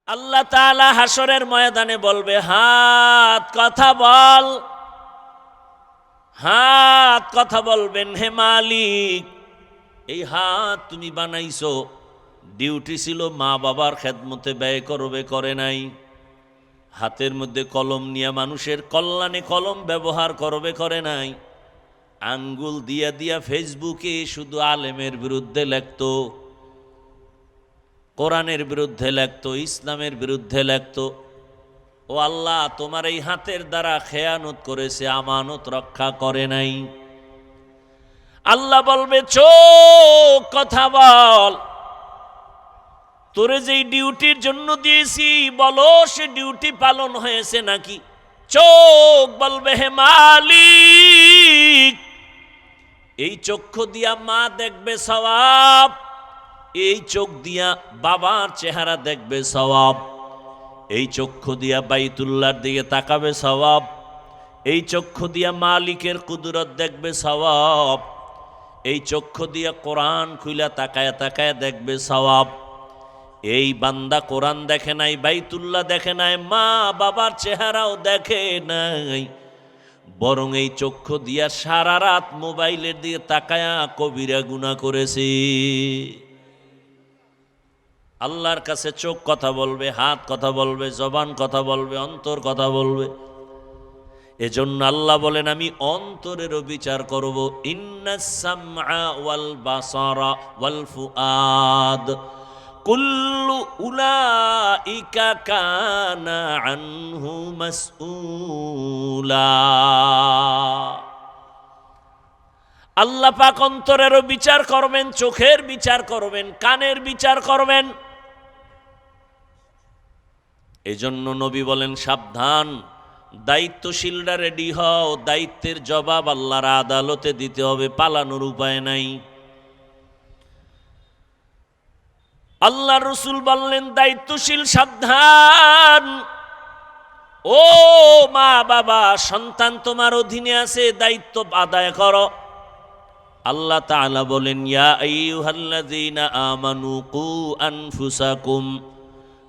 আল্লাহ তাআলা হাসরের ময়দানে বলবে, হাত কথা বল। হাত কথা বলবেন, হে মালিক, এই হাত তুমি বানাইছো, ডিউটি ছিল মা বাবার খেদমতে ব্যয় করবে, করে নাই। হাতের মধ্যে কলম নিয়ে মানুষের কল্যাণে কলম ব্যবহার করবে, করে নাই। আঙ্গুল দিয়া দিয়া ফেসবুকে শুধু আলেমের বিরুদ্ধে লেখতো, কোরআনের বিরুদ্ধে লেখতো, ইসলামের বিরুদ্ধে লেখতো। ও আল্লাহ, তোমার এই হাতের দ্বারা খেয়ানত করেছে, আমানত রক্ষা করে নাই। আল্লাহ বলবে, চোখ কথা বল। তোরে যেই ডিউটির জন্য দিয়েছি, বলো সে ডিউটি পালন হয়েছে নাকি। চোখ বলবে, হে মালিক, এই চক্ষু দিয়া মা দেখবে সওয়াব, এই চোখ দিয়া বাবার চেহারা দেখবে সওয়াব, এই চক্ষু দিয়া বাইতুল্লাহর দিকে তাকাবে সওয়াব, এই চক্ষু দিয়া মালিকের কুদরত দেখবে সওয়াব, এই চক্ষু দিয়া কোরআন খুইলা তাকায়া তাকায়া দেখবে সওয়াব। এই বান্দা কোরআন দেখে নাই, বাইতুল্লাহ দেখে নাই, মা বাবার চেহারাও দেখে নাই, বরং এই চক্ষু দিয়া সারা রাত মোবাইলের দিকে তাকায়া কবিরা গুনাহ করেছে। আল্লাহর কাছে চোখ কথা বলবে, হাত কথা বলবে, জবান কথা বলবে, অন্তর কথা বলবে। এজন্য আল্লাহ বলেন, আমি অন্তরেরও বিচার করব। ইন্নাস সামআ ওয়াল বাসারা ওয়াল ফুআদ কুল্লু উলাইকা কানা আনহু মাসউলা। আল্লাহ পাক অন্তরেরও বিচার করবেন, চোখের বিচার করবেন, কানের বিচার করবেন। এজন্য নবী বলেন, সাবধান, দায়িত্বশীলরা রেডি হও, দায়িত্বের জবাব আল্লাহর আদালতে দিতে হবে, পালানোর উপায় নাই। আল্লাহ রসুল বললেন, দায়িত্বশীল সাবধান। ও মা বাবা, সন্তান তোমার অধীনে আছে, দায়িত্ব আদায় করো। আল্লাহ তাআলা বলেন, ইয়া আইয়ুহাল্লাযীনা আমানু কু আনফুসাকুম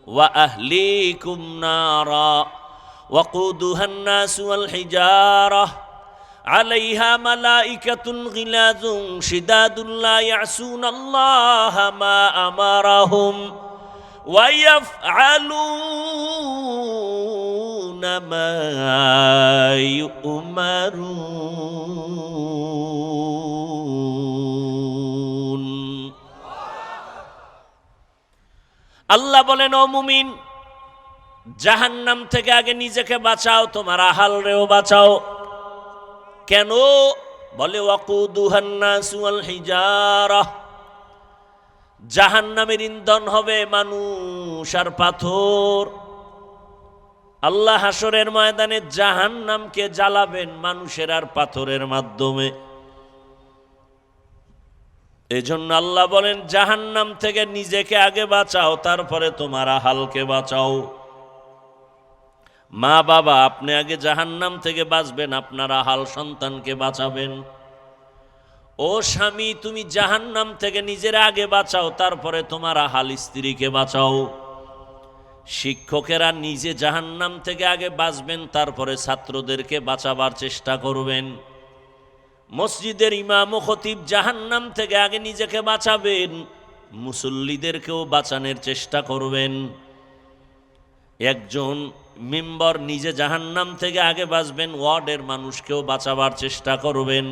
ওয়া আহলিকুম নারা ওয়াকুদুহান নাসু ওয়াল হিজারাহ আলাইহা মালাইকাতুন গিলাযুন শিদাদুন লা ইয়াসুনাল্লাহা মা আমারাহুম ওয়া ইয়াফআলুনা মা ইউমারুন। আল্লাহ বলেন, ও মুমিন, জাহান্নাম থেকে আগে নিজেকে বাঁচাও, তোমার আহালরেও বাঁচাও। কেন? বলে, ওয়াকুদুহান নাসু ওয়াল হিজারাহ, জাহান্নামের ইন্ধন হবে মানুষ আর পাথর। আল্লাহ হাসরের ময়দানে জাহান্নামকে জ্বালাবেন মানুষের আর পাথরের মাধ্যমে। এজন্য আল্লাহ বলেন, জাহান্নাম থেকে নিজেকে আগে বাঁচাও, তারপরে তোমার আহালকে বাঁচাও। মা বাবা, আপনি আগে জাহান্নাম থেকে বাঁচবেন, আপনার আহাল সন্তানকে বাঁচাবেন। ও স্বামী, তুমি জাহান্নাম থেকে নিজের আগে বাঁচাও, তারপরে তোমার আহাল স্ত্রীকে বাঁচাও। শিক্ষকেরা নিজে জাহান্নাম থেকে আগে বাঁচবেন, তারপরে ছাত্রদেরকে বাঁচাবার চেষ্টা করবেন। মসজিদের ইমাম ও খতিব জাহান্নাম থেকে আগে নিজেকে বাঁচাবেন, মুসল্লিদেরকেও বাঁচানোর চেষ্টা করবেন। একজন মেম্বার নিজে জাহান্নাম থেকে আগে বাঁচবেন, ওয়ার্ডের মানুষকেও বাঁচাবার চেষ্টা করবেন।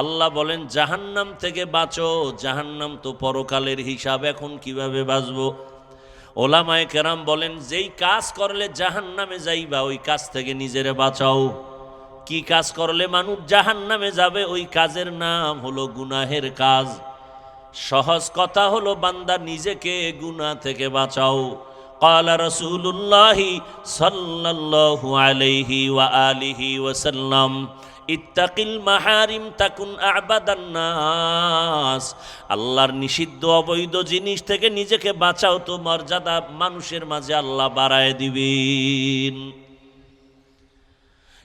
আল্লাহ বলেন, জাহান্নাম থেকে বাঁচো, জাহান্নাম তো পরকালের হিসাব, এখন কিভাবে বাঁচবো? ওলামায়ে কেরাম বলেন, যেই কাজ করলে জাহান্নামে যাইবা, ওই কাজ থেকে নিজেরে বাঁচাও। কি কাজ করলে মানুষ জাহান্নামে যাবে, ওই কাজের নাম হলো গুনাহের কাজ। সহজ কথা হলো, বান্দা নিজেকে গুনাহ থেকে বাঁচাও। ক্বালা রাসূলুল্লাহি সাল্লাল্লাহু আলাইহি ওয়া আলিহি ওয়াসাল্লাম, ইত্তাকিল মাহারিম তাকুন আ'বাদান নাস। আল্লাহর নিষিদ্ধ অবৈধ জিনিস থেকে নিজেকে বাঁচাও, তো মর্যাদা মানুষের মাঝে আল্লাহ বাড়ায় দিবেন।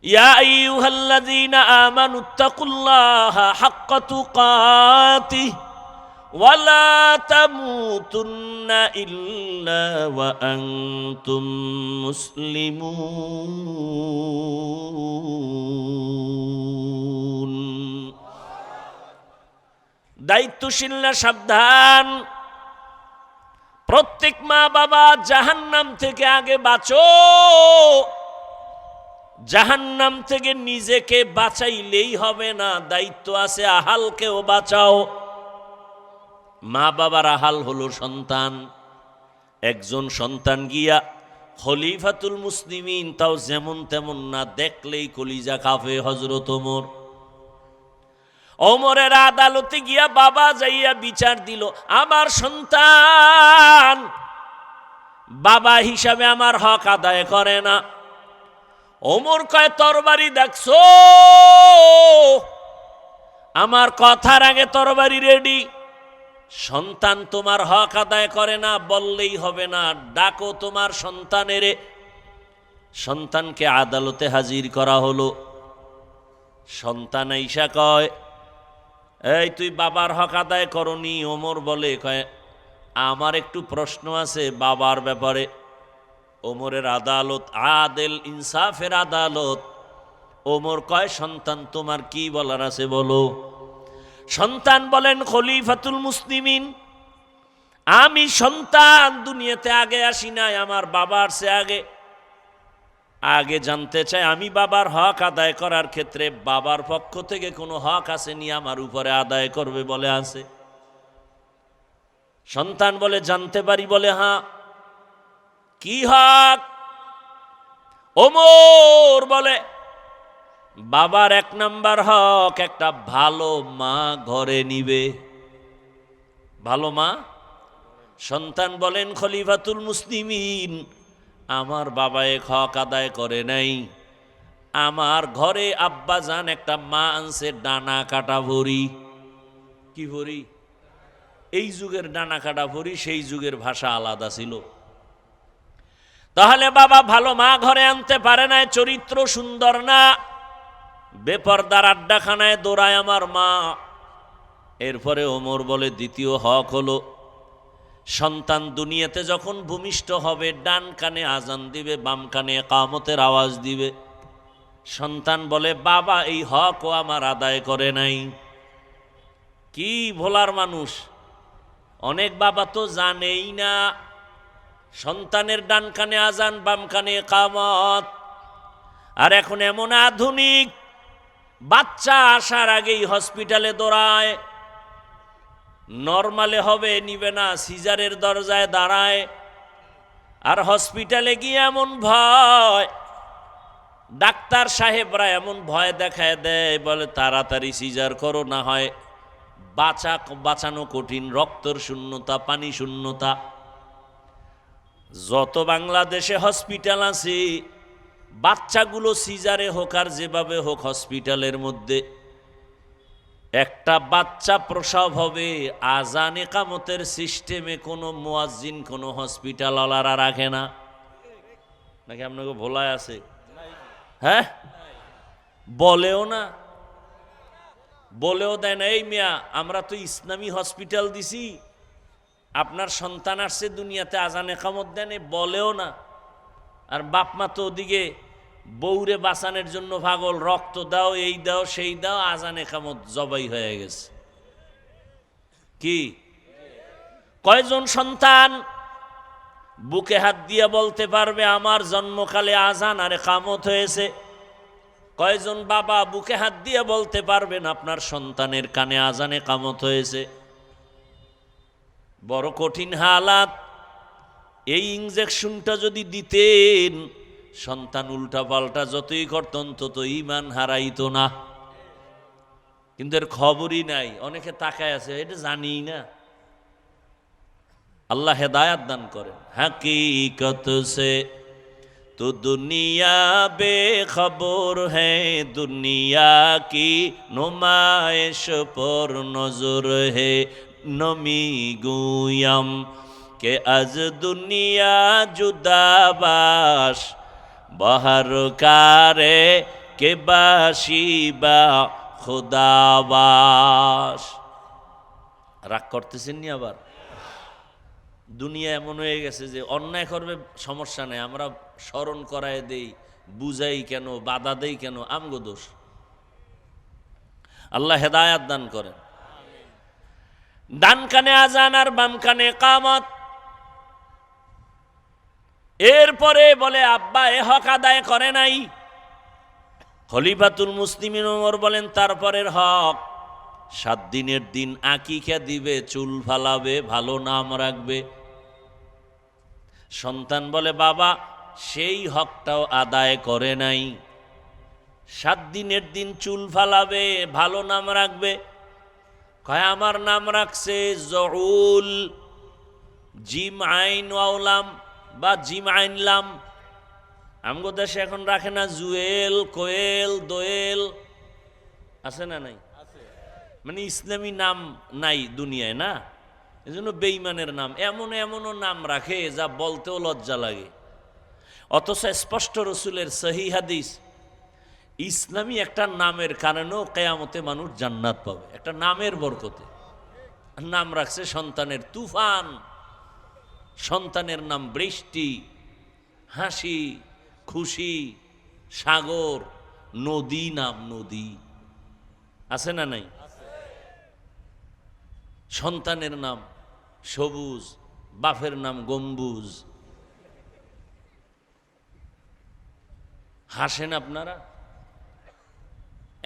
ইয়া আইয়ুহাল্লাযীনা আমানুত্তাকুল্লাহা হাক্কা তুকাতিহি ওয়ালা তামুতুন্না ইল্লা ওয়া আনতুম মুসলিমুন। দায়িত্বশীলরা সাবধান, প্রত্যেক মা বাবা জাহান্নাম থেকে আগে বাঁচো। জাহান্নাম থেকে নিজেকে বাঁচাইলেই হবে না, দায়িত্ব আছে আহালকেও বাঁচাও। মা বাবার আহাল হলো সন্তান। একজন সন্তান গিয়া খলিফাতুল মুসলিমিন, তাও যেমন তেমন না, দেখলেই কলিজা কাঁপে হযরত ওমর। ওমরের আদালতে গিয়া বাবা যাইয়া বিচার দিল, আমার সন্তান বাবা হিসাবে আমার হক আদায় করে না। ওমর কয়, তরবারি দেখছো? আমার কথার আগে তরবারি রেডি। সন্তান তোমার হক আদায় করে না বললেই হবে না, ডাকো তোমার সন্তানেরে। সন্তানকে আদালতে হাজির করা হলো। সন্তান আইসা কয়, এই তুই বাবার হক আদায় করনি? ওমর বলে, কয় আমার একটু প্রশ্ন আছে বাবার ব্যাপারে। ওমরের আদালত আদেল ইনসাফের আদালত। ওমর কয়, সন্তান তোমার কি বলার আছে বলো। সন্তান বলেন, খলিফাতুল মুসলিমিন, আমি সন্তান দুনিয়াতে আগে আসি নাই, আমার বাবার সে আগে আগে জানতে চাই, আমি বাবার হক আদায় করার ক্ষেত্রে বাবার পক্ষ থেকে কোনো হক আসেনি আমার উপরে আদায় করবে বলে আছে? সন্তান বলে, জানতে পারি? বলে, হ্যাঁ। কি হক? ওমর বলে, বাবার 1 নাম্বার হক একটা ভালো মা ঘরে নিবে। ভালো মা? সন্তান বলেন, খলিফাতুল মুসলিমিন, আমার বাবা এক হক আদায় করে নাই। আমার ঘরে আব্বাজান একটা মা আনছে ডানা কাটা ভরি। কি ভরি? এই যুগের ডানা কাটা ভরি, সেই যুগের ভাষা আলাদা ছিল। তাহলে বাবা ভালো মা ঘরে আনতে পারে নাই, চরিত্র সুন্দর না, বেপরদার আড্ডাখানায় দৌড়ায় আমার মা। এরপরে ওমর বলে, দ্বিতীয় হক হলো, সন্তান দুনিয়াতে যখন ভূমিষ্ঠ হবে ডান কানে আজান দিবে, বাম কানে ইকামতের আওয়াজ দিবে। সন্তান বলে, বাবা এই হকও আমার আদায় করে নাই। কি ভোলার মানুষ! অনেক বাবা তো জানেই না সন্তানের ডান কানে আজান, বাম কানে ইকামত। আর এখন এমন আধুনিক, বাচ্চা আসার আগেই হসপিটালে দৌড়ায়। নরমালে হবে নিবে না, সিজারের দরজায় দাঁড়ায়। আর হসপিটালে গিয়ে এমন ভয়, ডাক্তার সাহেবরা এমন ভয় দেখায় দেয়, বলে তাড়াতাড়ি সিজার করো, না হয় বাঁচানো কঠিন, রক্তর শূন্যতা, পানি শূন্যতা। যত বাংলাদেশে হসপিটাল আছে, বাচ্চাগুলো সিজারে হোক আর যেভাবে হোক, হসপিটালের মধ্যে একটা বাচ্চা প্রসব হবে, আজান ইকামতের সিস্টেমে কোনো মুয়াজ্জিন, কোনো হসপিটালওয়ালারা রাখে না। নাকি আপনাকে ভোলায় আছে? হ্যাঁ, বলেও না, বলেও দেয় না। এই মিয়া, আমরা তো ইসলামী হসপিটাল দিছি, আপনার সন্তান আসছে দুনিয়াতে, আজান ইকামত দেন, বলেও না। আর বাপ মা তো ওদিকে বউরে বাঁচানোর জন্য পাগল, রক্ত দাও, এই দাও, সেই দাও, আজান ইকামত জবাই হয়ে গেছে। কি কয়জন সন্তান বুকে হাত দিয়ে বলতে পারবে আমার জন্মকালে আজান আর ইকামত হয়েছে? কয়জন বাবা বুকে হাত দিয়ে বলতে পারবেন আপনার সন্তানের কানে আজান ইকামত হয়েছে? বড় কঠিন হালাত। এই ইনজেকশনটা যদি দিতেন, সন্তান উল্টা পাল্টা যতই করতেন তত ঈমান হারাইতো না। কিন্তু এর খবরই নাই, অনেকে তাকায় আছে, এটা জানি না। আল্লাহ হেদায়াত দান করেন। হकीकत से तो दुनिया बेखबर है, दुनिया की नुमाइश पर नजर है। नमी गुयम के आज दुनिया जुदाबाश, बाहर कारे के बाशिबा खुदाबाश। রাগ করতেছেন নি আবার? দুনিয়া এমন হয়ে গেছে যে অন্যায় করবে সমস্যা নেই, আমরা স্মরণ করায় দেই, বুঝাই কেন, বাধা দেই কেন, আমগো দোষ। আল্লাহ হেদায়াত দান করেন। ডান কানে আজান আর বাম কানে কামত। এরপরে বলে আব্বা এ হক আদায় করে নাই। খলিফাতুল মুসলিমিন ওমর বলেন তারপরের হক 7 দিনের দিন আকিকা দিবে, চুল ফালাবে, ভালো নাম রাখবে। সন্তান বলে বাবা সেই হকটাও আদায় করে নাই। 7 দিনের দিন চুল ফালাবে, ভালো নাম রাখবে। কয় আমার নাম রাখছে জউল, জিম আইন ওয়াওলাম বা জিম আইনলাম। আমগো দেশে এখন রাখে না জুয়েল, কোয়েল, দোয়েল, আছে না নাই? মানে ইসলামী নাম নাই দুনিয়ায় না, এজন্য বেঈমানের নাম এমন এমনও নাম রাখে যা বলতেও লজ্জা লাগে। অথচ স্পষ্ট রসুলের সহিহ হাদিস, ইসলামী একটা নামের কারণেও কিয়ামতে মানুষ জান্নাত পাবে, একটা নামের বরকতে। নাম রাখছে সন্তানের তুফান, সন্তানের নাম বৃষ্টি, হাসি, খুশি, সাগর, নদী, নাম নদী, আছে না নাই? সন্তানের নাম সবুজ, বাপের নাম গম্বুজ। হাসেন আপনারা?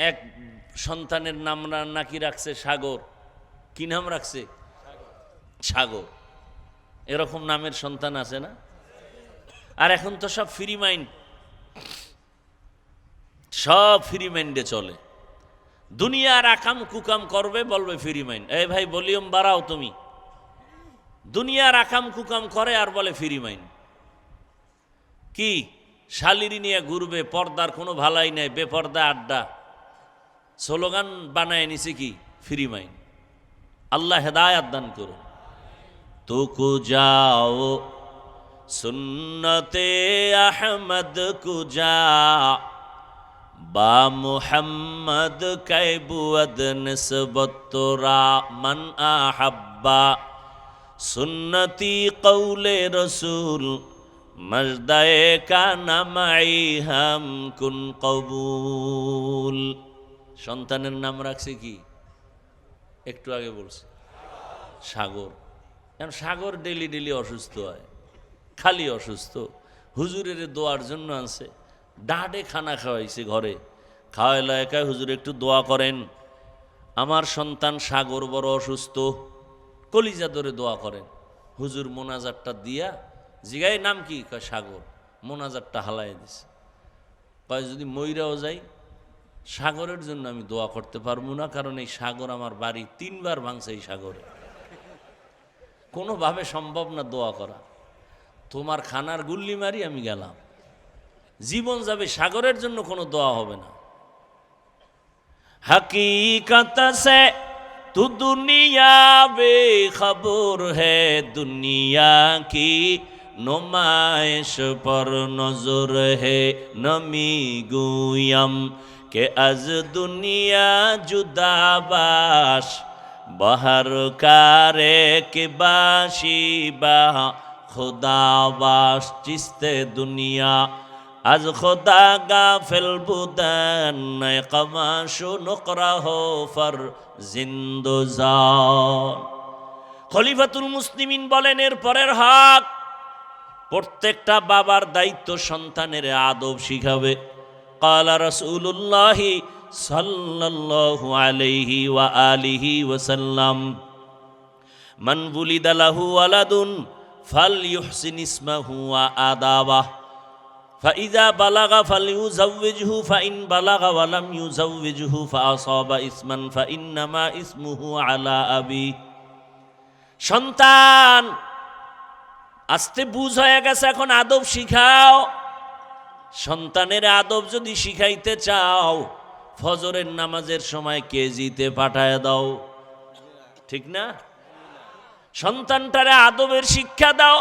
এক সন্তানের নাম নাকি রাখছে সাগর। কি নাম রাখছে? সাগর। এরকম নামের সন্তান আছে না? আর এখন তো সব ফ্রি মাইন্ড, সব ফ্রি মাইন্ডে চলে। দুনিয়ার আকাম কুকাম করবে, বলবে ফ্রি মাইন্ড। এই ভাই ভলিউম বাড়াও তুমি। দুনিয়ার আকাম কুকাম করে আর বলে ফ্রি মাইন্ড। কি শালিরি নিয়ে ঘুরবে, পর্দার কোনো ভালাই নাই, বেপর্দা আড্ডা, স্লোগান বানায় নিছে কি ফ্রি মাইন্ড। আল্লাহ হেদায়াত দান করুন। তুকু যাও সুন্নতে আহমদ কুজা বা মুহাম্মদ কাইবুয়াদ নিসবত তোরা মান আহাব্বা সুন্নতি কৌলে রসুল মজদায়ে কানা মাই হাম কুন কবুল। সন্তানের নাম রাখছে কি? একটু আগে বলছে সাগর। এখন সাগর ডেলি ডেলি অসুস্থ হয়, খালি অসুস্থ। হুজুরের দোয়ার জন্য আছে, ডাডে খানা খাওয়াইছে ঘরে, খাওয়াইলা একাই হুজুর একটু দোয়া করেন, আমার সন্তান সাগর বড় অসুস্থ, কলিজা ধরে দোয়া করেন। হুজুর মোনাজারটা দিয়া জিগাই নাম কি? কয় সাগর। মোনাজারটা হালাই দিছে। কয় যদি মইরাও যাই সাগরের জন্য আমি দোয়া করতে পারবো না, কারণ এই সাগর আমার বাড়ি 3 বার ভাঙছে। এই সাগরে কোনোভাবে সম্ভব না দোয়া করা। তোমার খানার গুল্লি মারি আমি গেলাম, জীবন যাবে, সাগরের জন্য কোনো দোয়া হবে না। हकीकत से तू दुनिया बेखबर है, दुनिया की नुमाइश पर नजर है, नमी गुयम के अज दुनिया जुदाबाश बहर कारे के बाशी बा खुदाबाश चिस्ते दुनिया আজ খোদা গাফিল বুদান কমাশু নুকরাহ ফর জিন্দুজান। খলিফাতুল মুসলিমিন বলেন এর পরের হক, প্রত্যেকটা বাবার দায়িত্ব সন্তানের আদব শিখাবে। ক্বালা রাসূলুল্লাহ সাল্লাল্লাহু আলাইহি ওয়া আলিহি ওয়াসাল্লাম মান বুলিদা লাহু ওয়ালাদুন ফালইউহসিন ইসমাহু ওয়া আদাবাহ فإذا بلغ فليزوجه فإن بلغ ولم يزوجه فأصاب إثما فإنما إثمه على أبيه। সন্তান আস্তে বুঝ হয়ে গেছে, এখন আদব শিখাও। সন্তানের আদব যদি শিখাইতে চাও, ফজরের নামাজের সময় কেজিতে পাঠায় দাও, ঠিক না? সন্তানটারে আদবের শিক্ষা দাও।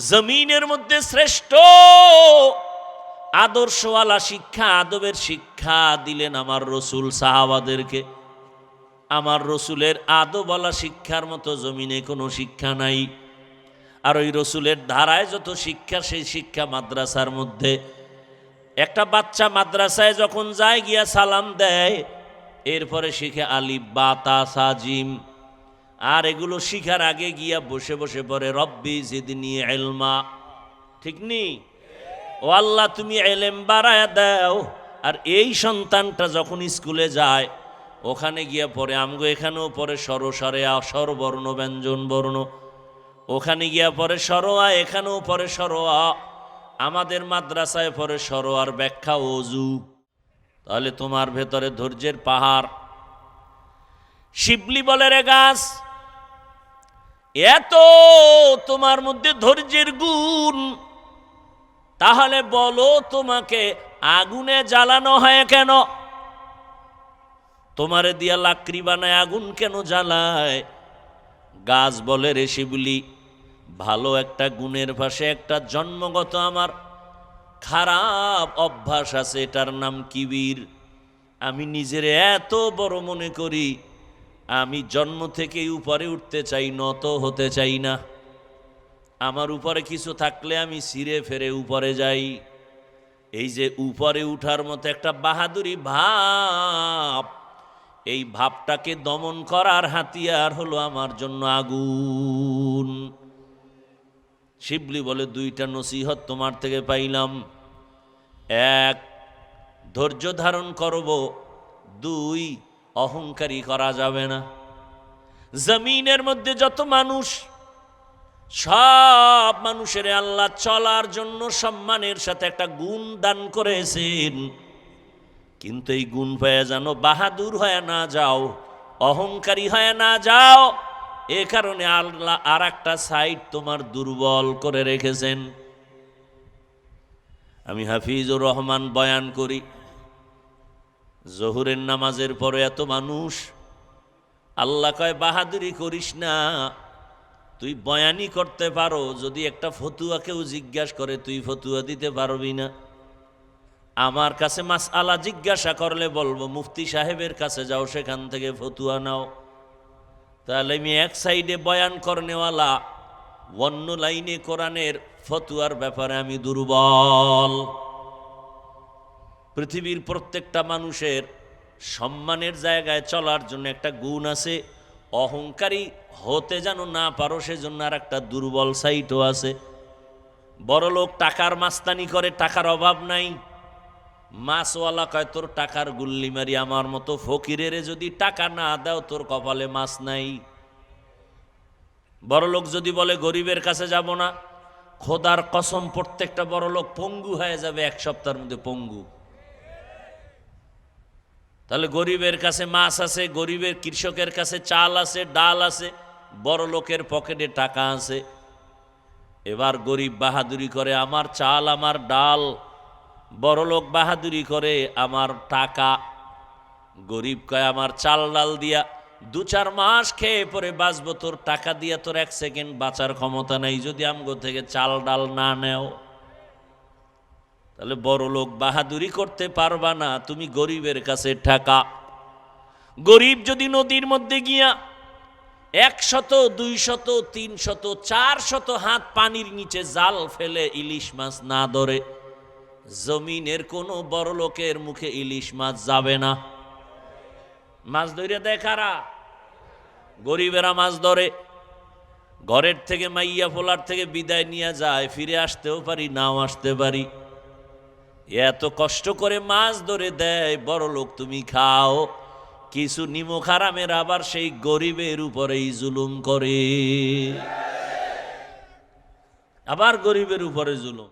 জমিনের মধ্যে শ্রেষ্ঠ আদর্শওয়ালা শিক্ষা, আদবের শিক্ষা দিলেন আমার রসুল সাহাবাদেরকে। আমার রসুলের আদবওয়ালা শিক্ষার মতো জমিনে কোনো শিক্ষা নাই। আর ওই রসুলের ধারায় যত শিক্ষা, সেই শিক্ষা মাদ্রাসার মধ্যে। একটা বাচ্চা মাদ্রাসায় যখন যায় গিয়া সালাম দেয়, এরপরে শিখে আলিফ বা তা সা জিম। আর এগুলো শিখার আগে গিয়া বসে বসে পড়ে রব্বি জিদনি ইলমা। ঠিক নি? ও আল্লাহ তুমি এলেম বাড়ায়া দাও। আর এই সন্তানটা যখন স্কুলে যায়, ওখানে গিয়া পড়ে আমগো এখানেও পড়ে স্বরস্বরে স্বরবর্ণ ব্যঞ্জন বর্ণ, ওখানে গিয়া পড়ে সরোয়া, এখানেও পড়ে সরোয়া। আমাদের মাদ্রাসায় পড়ে সরোয়ার ব্যাখ্যা ওযু। তাহলে তোমার ভেতরে ধৈর্যের পাহাড়। শিবলি বলে রে গাছ, এত তোমার মধ্যে ধৈর্যের গুণ, তাহলে বলো তোমাকে আগুনে জ্বালানো হয় কেন? তোমারে দিয়া লাকড়ি বানায় আগুন কেন জ্বালায়? গাছ বলে রে শিবলি, ভালো একটা গুণের পাশে একটা জন্মগত আমার খারাপ অভ্যাস আছে, এটার নাম কিবির। আমি নিজের এত বড় মনে করি, আমি জন্ম থেকেই উপরে উঠতে চাই, নত হতে চাই না। আমার উপরে কিছু থাকলে আমি ছিঁড়ে ফেরে উপরে যাই। এই যে উপরে উঠার মতো একটা বাহাদুরি ভাব, এই ভাবটাকে দমন করার হাতিয়ার হলো আমার জন্য আগুন। শিবলি বলে দুইটা নসিহত তোমার থেকে পাইলাম। এক, ধৈর্য ধারণ করব। দুই, অহংকারী করা যাবে না। জমিনের মধ্যে যত মানুষ, সব মানুষের আল্লাহ চলার জন্য সম্মানের সাথে একটা গুণ দান করেছেন। কিন্তু এই গুণ হয়ে যেন বাহাদুর হয়ে না যাও, অহংকারী হয়ে না যাও। এ কারণে আল্লাহ আর একটা সাইড তোমার দুর্বল করে রেখেছেন। আমি হাফিজুর রহমান বয়ান করি, জোহরের নামাজের পরে এত মানুষ, আল্লাহ কয় বাহাদুরি করিস না, তুই বয়ানই করতে পারো। যদি একটা ফতুয়া কেউ জিজ্ঞাসা করে, তুই ফতুয়া দিতে পারবি না। আমার কাছে মাসআলা জিজ্ঞাসা করলে বলবো মুফতি সাহেবের কাছে যাও, সেখান থেকে ফতুয়া নাও। তাহলে আমি এক সাইডে বয়ান করনেওয়ালা, অন্য লাইনে কোরআনের ফতুয়ার ব্যাপারে আমি দুর্বল। পৃথিবীর প্রত্যেকটা মানুষের সম্মানের জায়গায় চলার জন্য একটা গুণ আছে। অহংকারী হতে যেন না পারো, সেজন্য আর একটা দুর্বল সাইটও আছে। বড় লোক টাকার মাস্তানি করে, টাকার অভাব নাই। মাছওয়ালা কয় তোর টাকার গুল্লি মারি, আমার মতো ফকিরের যদি টাকা না দাও তোর কপালে মাছ নাই। বড় লোক যদি বলে গরিবের কাছে যাব না, খোদার কসম প্রত্যেকটা বড় লোক পঙ্গু হয়ে যাবে এক সপ্তাহের মধ্যে, পঙ্গু। তাহলে গরিবের কাছে মাছ আছে, গরিবের কৃষকের কাছে চাল আছে, ডাল আছে, বড় লোকের পকেটে টাকা আছে। এবার গরিব বাহাদুরি করে আমার চাল আমার ডাল, বড় লোক বাহাদুরি করে আমার টাকা। গরিব কয় আমার চাল ডাল দিয়া 2-4 মাস খেয়ে পরে বাঁচবো, তোর টাকা দিয়া তোর 1 সেকেন্ড বাঁচার ক্ষমতা নাই যদি আমগো থেকে চাল ডাল না নেও। তাহলে বড় লোক বাহাদুরি করতে পারবা না, তুমি গরিবের কাছে টাকা। গরিব যদি নদীর মধ্যে গিয়া 100, 200, 300, 400 হাত পানির নিচে জাল ফেলে ইলিশ মাছ না ধরে, জমিনের কোনো বড় লোকের মুখে ইলিশ মাছ যাবে না। মাছ ধরে দেয় কারা? গরিবেরা মাছ ধরে। ঘরের থেকে মাইয়া ফোলার থেকে বিদায় নিয়ে যায়, ফিরে আসতেও পারি, নাও আসতে পারি। এত কষ্ট করে মাছ ধরে দেয়, বড় লোক তুমি খাও। কিছু নিমক হারামের আবার সেই গরিবের উপরেই জুলুম করে, আবার গরিবের উপরে জুলুম।